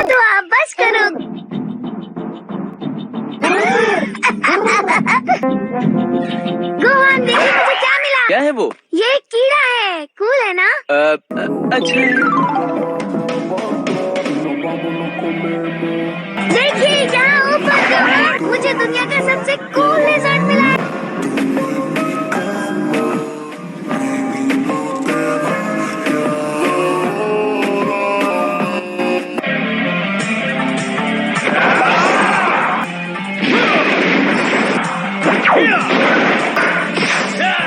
तो आप बस करो। गोहान देखिए मुझे क्या मिला। क्या है वो? ये एक कीड़ा है, कूल है ना? अच्छा। देखिए यहाँ ऊपर गोहान, मुझे दुनिया का सबसे कूल लिज़र्ड मिला है।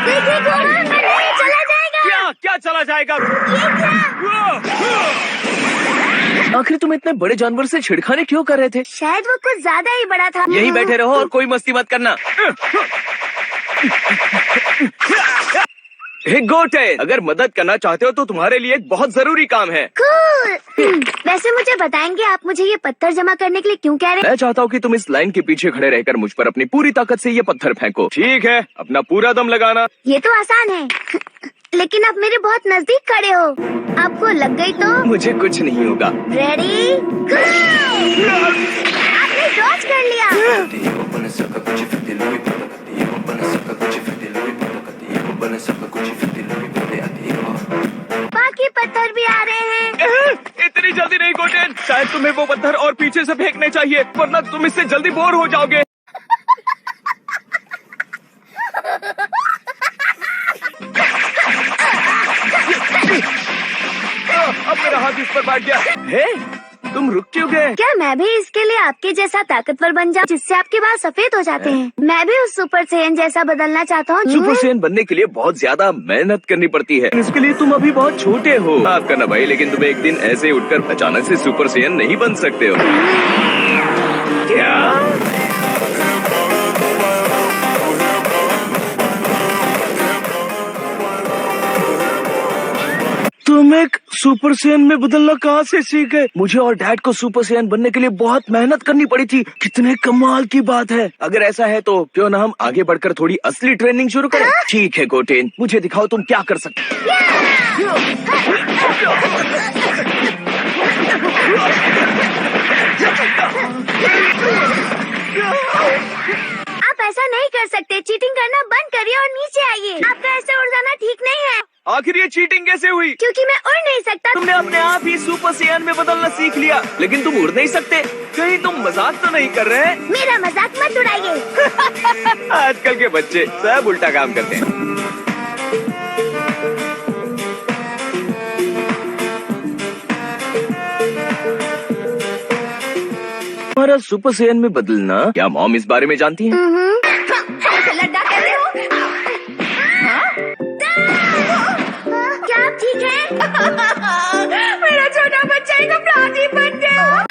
देखिए गोहान, ये चला जाएगा। क्या क्या चला जाएगा? ये क्या? आखिर तुम इतने बड़े जानवर से छिड़खाने क्यों कर रहे थे? शायद वो कुछ ज्यादा ही बड़ा था। यहीं बैठे रहो और कोई मस्ती मत करना। हे गोटेन, अगर मदद करना चाहते हो तो तुम्हारे लिए एक बहुत जरूरी काम है। कूल। वैसे मुझे बताएंगे आप मुझे ये पत्थर जमा करने के लिए क्यों कह रहे हैं? मैं चाहता हूँ कि तुम इस लाइन के पीछे खड़े रहकर मुझ पर अपनी पूरी ताकत से ये पत्थर फेंको। ठीक है, अपना पूरा दम लगाना। ये तो आसान है, लेकिन आप मेरे बहुत नजदीक खड़े हो। आपको लग गई तो? मुझे कुछ नहीं होगा। रेडी? आपने डॉज कर लिया। बाकी पत्थर भी आ रहे हैं। इतनी जल्दी नहीं गोटेन, शायद तुम्हें वो पत्थर और पीछे से फेंकने चाहिए, वरना तुम इससे जल्दी बोर हो जाओगे। अब मेरा हाथ इस पर बैठ गया। हे, तुम रुक क्यों गए? क्या मैं भी इसके लिए आपके जैसा ताकतवर बन जाऊं, जिससे आपके बाल सफेद हो जाते हैं? मैं भी उस सुपर सेयन जैसा बदलना चाहता हूँ। सुपर सेयन बनने के लिए बहुत ज्यादा मेहनत करनी पड़ती है। इसके लिए तुम अभी बहुत छोटे हो। माफ करना भाई, लेकिन तुम एक दिन ऐसे उठकर अचानक से सुपर सेयन नहीं बन सकते हो। क्या? तुम एक सुपर सेयन में बदलना कहाँ से सीख गए? मुझे और डैड को सुपर सेयन बनने के लिए बहुत मेहनत करनी पड़ी थी। कितने कमाल की बात है। अगर ऐसा है तो क्यों ना हम आगे बढ़कर थोड़ी असली ट्रेनिंग शुरू करें? ठीक है गोटेन, मुझे दिखाओ तुम क्या कर सकते आप ऐसा नहीं कर सकते। चीटिंग करना बंद करिए और नीचे आइए। आपका ऐसे उड़ जाना ठीक नहीं है। आखिर ये चीटिंग कैसे हुई? क्योंकि मैं उड़ नहीं सकता। तुमने अपने आप ही सुपर सेयन में बदलना सीख लिया, लेकिन तुम उड़ नहीं सकते। कहीं तुम मजाक तो नहीं कर रहे? मेरा मजाक मत उड़ाइए। आजकल के बच्चे सब उल्टा काम करते हैं। हमारा सुपर सेयन में बदलना, क्या मॉम इस बारे में जानती है? लड्डा कैसे हो? क्या आप ठीक हैं? मेरा छोटा बच्चा एक अपराधी बन गया।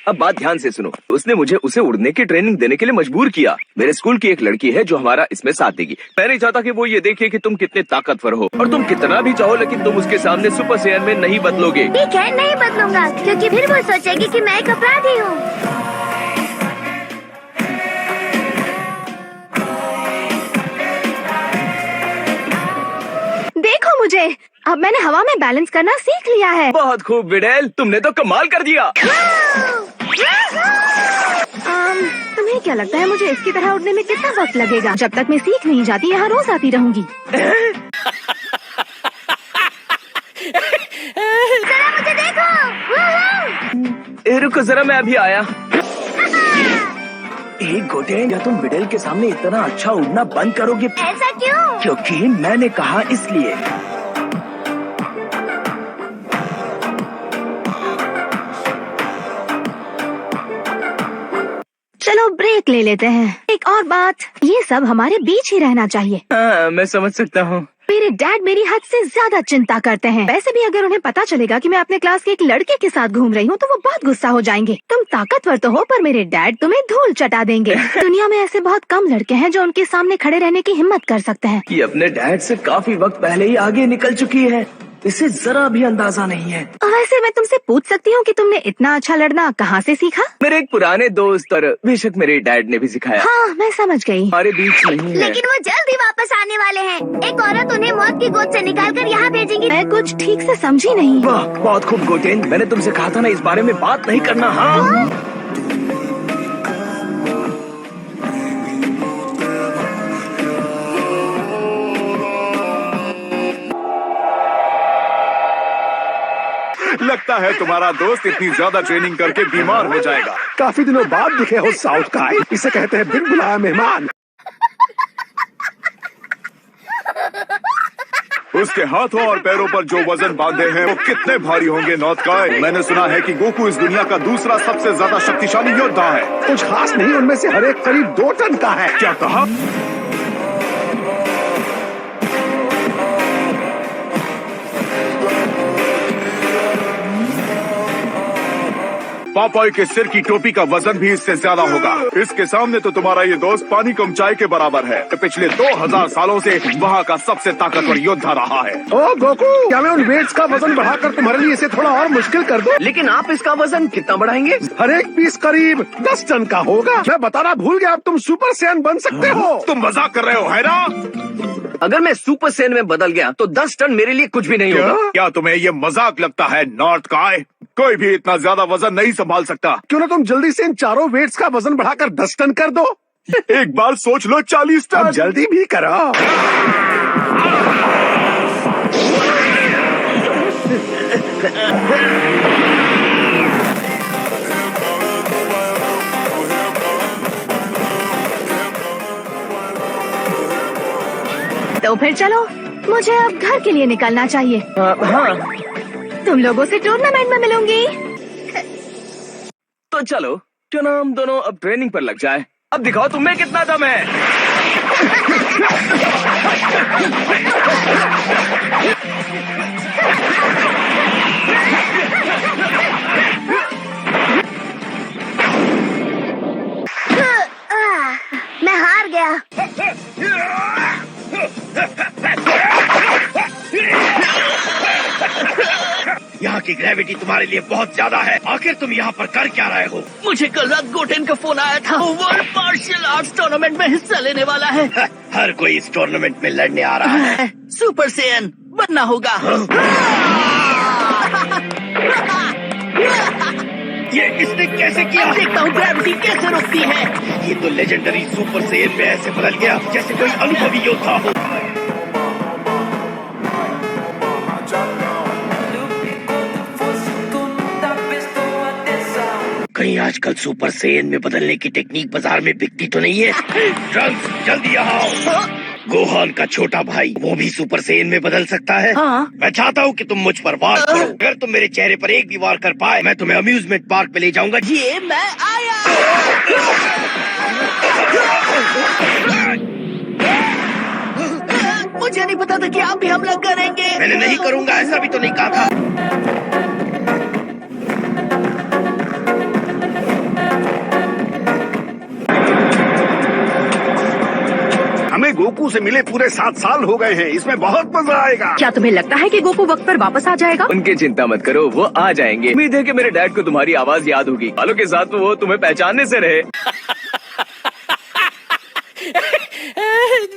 अब बात ध्यान से सुनो। उसने मुझे उसे उड़ने की ट्रेनिंग देने के लिए मजबूर किया। मेरे स्कूल की एक लड़की है जो हमारा इसमें साथ देगी। मैं नहीं चाहता कि वो ये देखे कि तुम कितने ताकतवर हो, और तुम कितना भी चाहो, लेकिन तुम उसके सामने सुपर सेयन में नहीं बदलोगे। ठीक है, नहीं बदलूंगा, क्योंकि फिर वो सोचेगी कि मैं एक अपराधी हूँ। देखो मुझे, अब मैंने हवा में बैलेंस करना सीख लिया है। बहुत खूब विडेल, तुमने तो कमाल कर दिया। तुम्हें क्या लगता है मुझे इसकी तरह उड़ने में कितना वक्त लगेगा? जब तक मैं सीख नहीं जाती यहाँ रोज आती रहूंगी। जरा मुझे देखो। रुको जरा, मैं अभी आया। एक गोटेन, क्या तुम विडेल के सामने इतना अच्छा उड़ना बंद करोगे? ऐसा क्यों? क्योंकि मैंने कहा इसलिए। चलो ब्रेक ले लेते हैं। एक और बात, ये सब हमारे बीच ही रहना चाहिए। हाँ, मैं समझ सकता हूँ। मेरे डैड मेरी हद से ज्यादा चिंता करते हैं। वैसे भी अगर उन्हें पता चलेगा कि मैं अपने क्लास के एक लड़के के साथ घूम रही हूँ तो वो बहुत गुस्सा हो जाएंगे। तुम ताकतवर तो हो, पर मेरे डैड तुम्हें धूल चटा देंगे। दुनिया में ऐसे बहुत कम लड़के हैं जो उनके सामने खड़े रहने की हिम्मत कर सकते हैं। ये अपने डैड से काफी वक्त पहले ही आगे निकल चुकी है। इसे जरा भी अंदाजा नहीं है। वैसे मैं तुमसे पूछ सकती हूँ कि तुमने इतना अच्छा लड़ना कहाँ से सीखा? मेरे एक पुराने दोस्त और बेशक मेरे डैड ने भी सिखाया। हाँ, मैं समझ गई। हमारे बीच नहीं है। लेकिन वो जल्द ही वापस आने वाले हैं। एक औरत उन्हें मौत की गोद से निकालकर यहाँ भेजेंगी। मैं कुछ ठीक से समझी नहीं। वाह, बहुत खूब गोटेन। मैंने तुमसे कहा था ना इस बारे में बात नहीं करना। हाँ, लगता है तुम्हारा दोस्त इतनी ज्यादा ट्रेनिंग करके बीमार हो जाएगा। काफी दिनों बाद दिखे हो साउथ का। इसे कहते हैं बिन बुलाया मेहमान। उसके हाथों और पैरों पर जो वजन बांधे हैं वो कितने भारी होंगे नॉर्थ काय। मैंने सुना है कि गोकू इस दुनिया का दूसरा सबसे ज्यादा शक्तिशाली योद्धा है। कुछ खास नहीं, उनमें से हर एक करीब 2 टन का है। क्या कहा? पापाई के सिर की टोपी का वजन भी इससे ज्यादा होगा। इसके सामने तो तुम्हारा ये दोस्त पानी कम चाय के बराबर है। पिछले 2000 सालों से वहाँ का सबसे ताकतवर योद्धा रहा है। ओ गोकू, क्या मैं उन वेट्स का वजन बढ़ाकर तुम्हारे लिए इसे थोड़ा और मुश्किल कर दूं? लेकिन आप इसका वजन कितना बढ़ाएंगे? हर एक पीस करीब 10 टन का होगा। मैं बताना भूल गया, अब तुम सुपर सैयन बन सकते हो। तुम मजाक कर रहे हो है ना? अगर मैं सुपर सैयन में बदल गया तो 10 टन मेरे लिए कुछ भी नहीं होगा। क्या तुम्हें ये मजाक लगता है नॉर्थ काय? कोई भी इतना ज्यादा वजन नहीं संभाल सकता। क्यों ना तुम जल्दी से इन चारों वेट्स का वजन बढ़ाकर 10 टन कर दो। एक बार सोच लो, 40 अब टन। जल्दी भी करो। तो फिर चलो, मुझे अब घर के लिए निकलना चाहिए। हाँ, तुम लोगों से टूर्नामेंट में मिलूंगी। तो चलो, क्यों ना हम दोनों अब ट्रेनिंग पर लग जाए। अब दिखाओ तुम्हें कितना दम है। मैं हार गया। यहाँ की ग्रेविटी तुम्हारे लिए बहुत ज्यादा है। आखिर तुम यहाँ पर कर क्या रहे हो? मुझे कल रात गोटेन का फोन आया था। वो वर्ल्ड मार्शल आर्ट्स टूर्नामेंट में हिस्सा लेने वाला है। हर कोई इस टूर्नामेंट में लड़ने आ रहा है। सुपर सैयन बनना होगा। ये इसने कैसे किया? देखता हूँ ग्रेविटी कैसे रुकती है। ये तो लेजेंडरी सुपर सैयन में ऐसे बदल गया जैसे कोई अनुभवी योद्धा हो। कहीं आजकल सुपर सैयन में बदलने की टेक्निक बाजार में बिकती तो नहीं है? ट्रंक्स, जल्दी यहाँ आओ। गोहान का छोटा भाई, वो भी सुपर सैयन में बदल सकता है। हाँ। मैं चाहता हूँ कि तुम मुझ पर वार करो। अगर तुम मेरे चेहरे पर एक भी वार कर पाए, मैं तुम्हें अम्यूजमेंट पार्क पे ले जाऊंगा। ये मैं आया। मुझे नहीं पता था कि आप भी हमला करेंगे। मैंने नहीं करूंगा ऐसा भी तो नहीं कहा था। हमें गोकू से मिले पूरे 7 साल हो गए हैं। इसमें बहुत मजा आएगा। क्या तुम्हें लगता है कि गोकू वक्त पर वापस आ जाएगा? उनकी चिंता मत करो, वो आ जाएंगे। उम्मीद है कि मेरे डैड को तुम्हारी आवाज याद होगी। वालों के साथ वो तुम्हें पहचानने से रहे।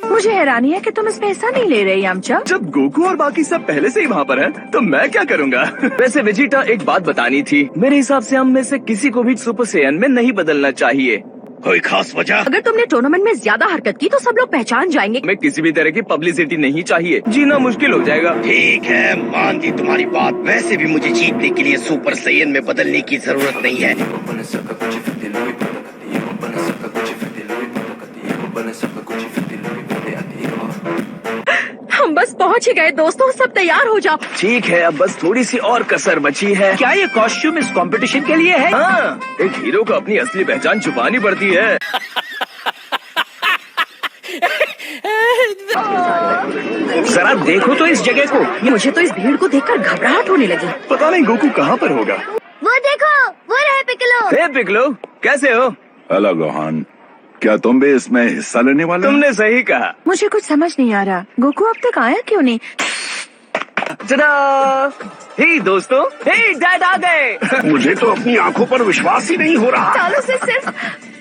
मुझे हैरानी है कि तुम इसमें हिस्सा नहीं ले रहे यामचा। जब गोकू और बाकी सब पहले से ही वहाँ पर हैं, तो मैं क्या करूँगा। वैसे वेजिटा, एक बात बतानी थी। मेरे हिसाब से हम में से किसी को भी सुपर सैयन में नहीं बदलना चाहिए। कोई खास वजह? अगर तुमने टूर्नामेंट में ज्यादा हरकत की तो सब लोग पहचान जाएंगे। हमें किसी भी तरह की पब्लिसिटी नहीं चाहिए। जीना मुश्किल हो जाएगा। ठीक है, मान दी तुम्हारी बात। वैसे भी मुझे जीतने के लिए सुपर सैयन में बदलने की जरूरत नहीं है। हम बस पहुंच ही गए दोस्तों, सब तैयार हो जाओ। ठीक है, अब बस थोड़ी सी और कसर बची है। क्या ये कॉस्ट्यूम इस कंपटीशन के लिए है? हाँ, एक हीरो को अपनी असली पहचान छुपानी पड़ती है। जरा देखो तो इस जगह को। मुझे तो इस भीड़ को देखकर घबराहट होने लगी। पता नहीं गोकू कहाँ पर होगा। वो देखो, वो रहे पिकलो। हे पिकलो, कैसे हो? हेलो गोहान, क्या तुम भी इसमें हिस्सा लेने वाले हो? तुमने सही कहा। मुझे कुछ समझ नहीं आ रहा, गोकू अब तक आया क्यों नहीं? हे दोस्तों, हे डैड आ गए। मुझे तो अपनी आंखों पर विश्वास ही नहीं हो रहा। सालों से सिर्फ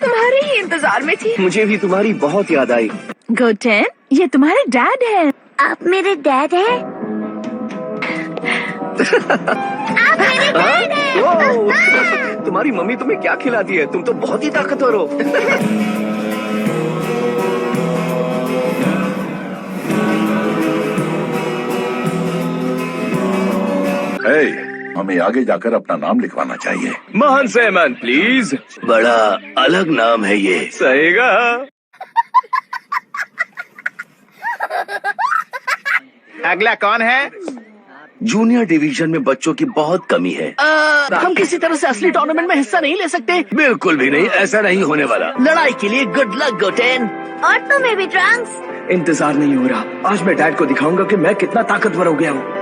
तुम्हारे ही इंतजार में थी। मुझे भी तुम्हारी बहुत याद आई। गोटेन, ये तुम्हारे डैड हैं। आप मेरे डैड हैं? आप मेरे डैड हैं? ओह, तुम्हारी मम्मी तुम्हें क्या खिलाती है? तुम तो बहुत ही ताकतवर हो। हमें आगे जाकर अपना नाम लिखवाना चाहिए। महान सैमन प्लीज। बड़ा अलग नाम है ये। सहीगा। अगला कौन है? जूनियर डिवीजन में बच्चों की बहुत कमी है। हम किसी तरह से असली टूर्नामेंट में हिस्सा नहीं ले सकते। बिल्कुल भी नहीं, ऐसा नहीं होने वाला। लड़ाई के लिए गुड लक गोटेन। और तुम्हें भी ट्रंक्स। इंतजार नहीं हो रहा। आज मैं डैड को दिखाऊंगा कि मैं कितना ताकतवर हो गया हूँ।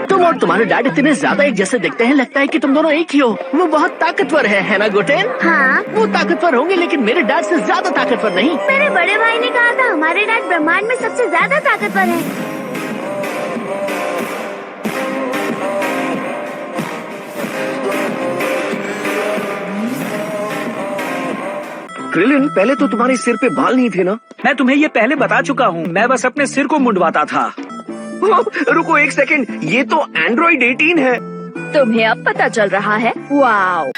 तुम और तुम्हारे डैड इतने ज्यादा एक जैसे दिखते हैं, लगता है कि तुम दोनों एक ही हो। वो बहुत ताकतवर है ना गोटेन? हाँ, वो ताकतवर होंगे लेकिन मेरे डैड से ज्यादा ताकतवर नहीं। मेरे बड़े भाई ने कहा था हमारे डैड ब्रह्मांड में सबसे ज्यादा ताकतवर है। क्रिलिन, पहले तो तुम्हारे सिर पे बाल नहीं थे ना? मैं तुम्हें ये पहले बता चुका हूँ। मैं बस अपने सिर को मुंडवाता था। रुको एक सेकंड, ये तो एंड्रॉइड 18 है। तुम्हें अब पता चल रहा है? वाओ।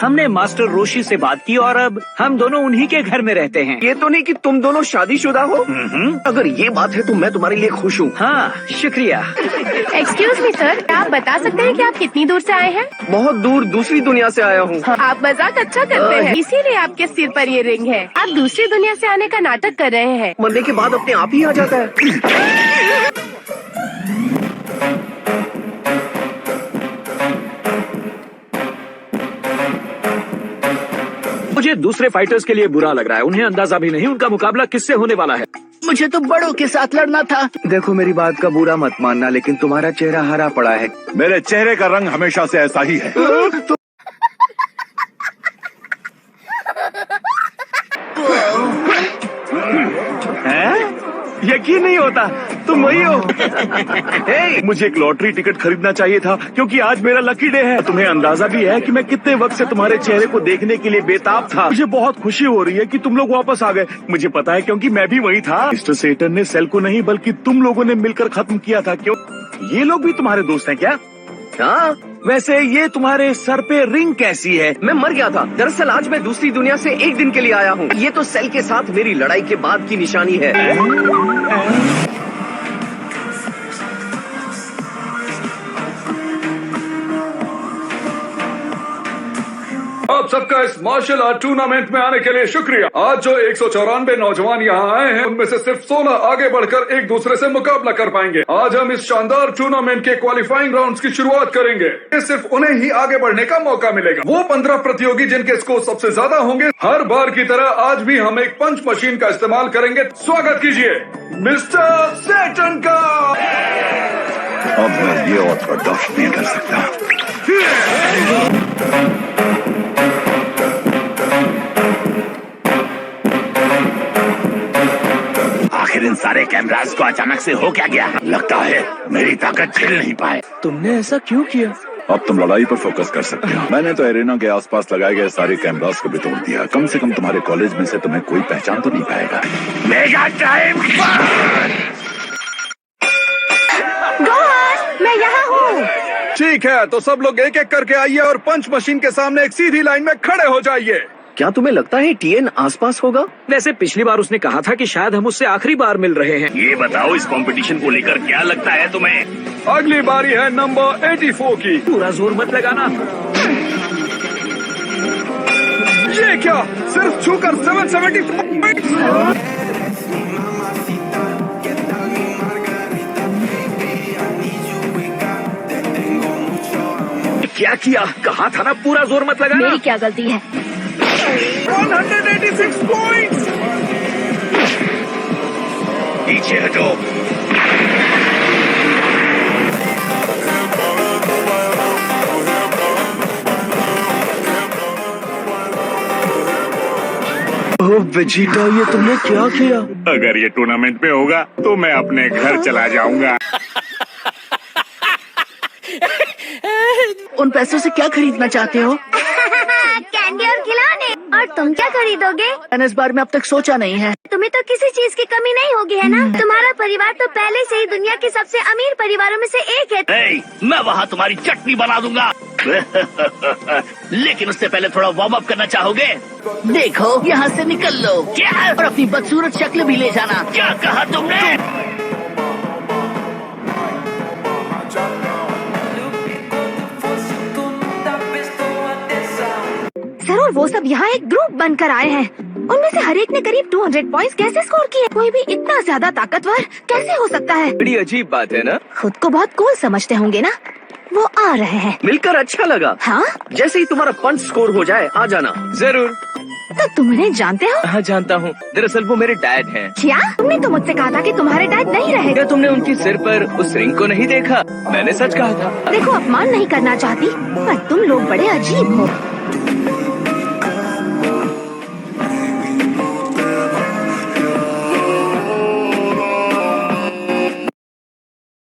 हमने मास्टर रोशी से बात की और अब हम दोनों उन्हीं के घर में रहते हैं। ये तो नहीं कि तुम दोनों शादीशुदा हो? अगर ये बात है तो मैं तुम्हारे लिए खुश हूँ। हाँ, शुक्रिया। एक्सक्यूज मी सर, क्या आप बता सकते हैं कि आप कितनी दूर से आए हैं? बहुत दूर दूसरी दुनिया से आया हूँ। आप मजाक अच्छा करते हैं, इसीलिए आपके सिर पर ये रिंग है। आप दूसरी दुनिया से आने का नाटक कर रहे हैं। मरने के बाद अपने आप ही आ जाता है। मुझे दूसरे फाइटर्स के लिए बुरा लग रहा है। उन्हें अंदाजा भी नहीं उनका मुकाबला किससे होने वाला है। मुझे तो बड़ों के साथ लड़ना था। देखो, मेरी बात का बुरा मत मानना, लेकिन तुम्हारा चेहरा हरा पड़ा है। मेरे चेहरे का रंग हमेशा से ऐसा ही है। यकीन नहीं होता, तुम वही हो। हे, मुझे एक लॉटरी टिकट खरीदना चाहिए था क्योंकि आज मेरा लकी डे है। तुम्हें अंदाजा भी है कि मैं कितने वक्त से तुम्हारे चेहरे को देखने के लिए बेताब था। मुझे बहुत खुशी हो रही है कि तुम लोग वापस आ गए। मुझे पता है क्योंकि मैं भी वही था। मिस्टर सेटन ने सेल को नहीं बल्कि तुम लोगों ने मिलकर खत्म किया था। क्यों, ये लोग भी तुम्हारे दोस्त हैं क्या? हाँ, वैसे ये तुम्हारे सर पे रिंग कैसी है? मैं मर गया था। दरअसल आज मैं दूसरी दुनिया से एक दिन के लिए आया हूँ। ये तो सेल के साथ मेरी लड़ाई के बाद की निशानी है। आप सबका इस मार्शल आर्ट टूर्नामेंट में आने के लिए शुक्रिया। आज जो 194 नौजवान यहाँ आए हैं, उनमें से सिर्फ 16 आगे बढ़कर एक दूसरे से मुकाबला कर पाएंगे। आज हम इस शानदार टूर्नामेंट के क्वालिफाइंग राउंड्स की शुरुआत करेंगे। ये सिर्फ उन्हें ही आगे बढ़ने का मौका मिलेगा। वो 15 प्रतियोगी जिनके स्कोर सबसे ज्यादा होंगे। हर बार की तरह आज भी हम एक पंच मशीन का इस्तेमाल करेंगे। स्वागत कीजिए मिस्टर सेटन का। अब मैं ये और बर्दाश्त नहीं कर सकता। आखिर इन सारे कैमरास को अचानक से हो क्या गया? लगता है मेरी ताकत झेल नहीं पाए। तुमने ऐसा क्यों किया? अब तुम लड़ाई पर फोकस कर सकते हो। मैंने तो एरेना के आसपास लगाए गए सारे कैमरास को भी तोड़ दिया। कम से कम तुम्हारे कॉलेज में से तुम्हें कोई पहचान तो नहीं पाएगा। मेगा टाइम मैं यहाँ हूँ। ठीक है, तो सब लोग एक एक करके आइए और पंच मशीन के सामने एक सीधी लाइन में खड़े हो जाइए। क्या तुम्हें लगता है टीएन आसपास होगा? वैसे पिछली बार उसने कहा था कि शायद हम उससे आखिरी बार मिल रहे हैं। ये बताओ, इस कंपटीशन को लेकर क्या लगता है तुम्हें? अगली बारी है नंबर 84 की। पूरा जोर मत लगाना। ये क्या, सिर्फ छूकर 774 पॉइंट्स। क्या किया? कहा था ना पूरा जोर मत लगाना। मेरी क्या गलती है? 186 पॉइंट्स। पीछे हटो। वेजिटा, ये तुमने क्या किया? अगर ये टूर्नामेंट में होगा तो मैं अपने घर चला जाऊंगा। उन पैसों से क्या खरीदना चाहते हो? कैंडी और खिलौने। और तुम क्या खरीदोगे? मैंने इस बारे में अब तक सोचा नहीं है। तुम्हें तो किसी चीज की कमी नहीं होगी, है ना? तुम्हारा परिवार तो पहले से ही दुनिया के सबसे अमीर परिवारों में से एक है। ए, मैं वहाँ तुम्हारी चटनी बना दूंगा। लेकिन उससे पहले थोड़ा वार्म अप करना चाहोगे? देखो, यहाँ से निकल लो। क्या? और अपनी बदसूरत शक्ल भी ले जाना। क्या कहा तुमने? सर, और वो सब यहाँ एक ग्रुप बनकर आए हैं। उनमें से हर एक ने करीब 200 पॉइंट्स कैसे स्कोर किए? कोई भी इतना ज्यादा ताकतवर कैसे हो सकता है? बड़ी अजीब बात है ना? खुद को बहुत कूल समझते होंगे ना? वो आ रहे हैं। मिलकर अच्छा लगा। हाँ, जैसे ही तुम्हारा पंच स्कोर हो जाए आ जाना। जरूर। तो तुम उन्हें जानते हो? हाँ, जानता हूँ। दरअसल वो मेरे डैड हैं। क्या? तुमने तो मुझसे कहा था कि तुम्हारे डैड नहीं रहे। क्या तुमने उनके सिर पर उस रिंग को नहीं देखा? मैंने सच कहा था। देखो, अपमान नहीं करना चाहती, पर तुम लोग बड़े अजीब हो।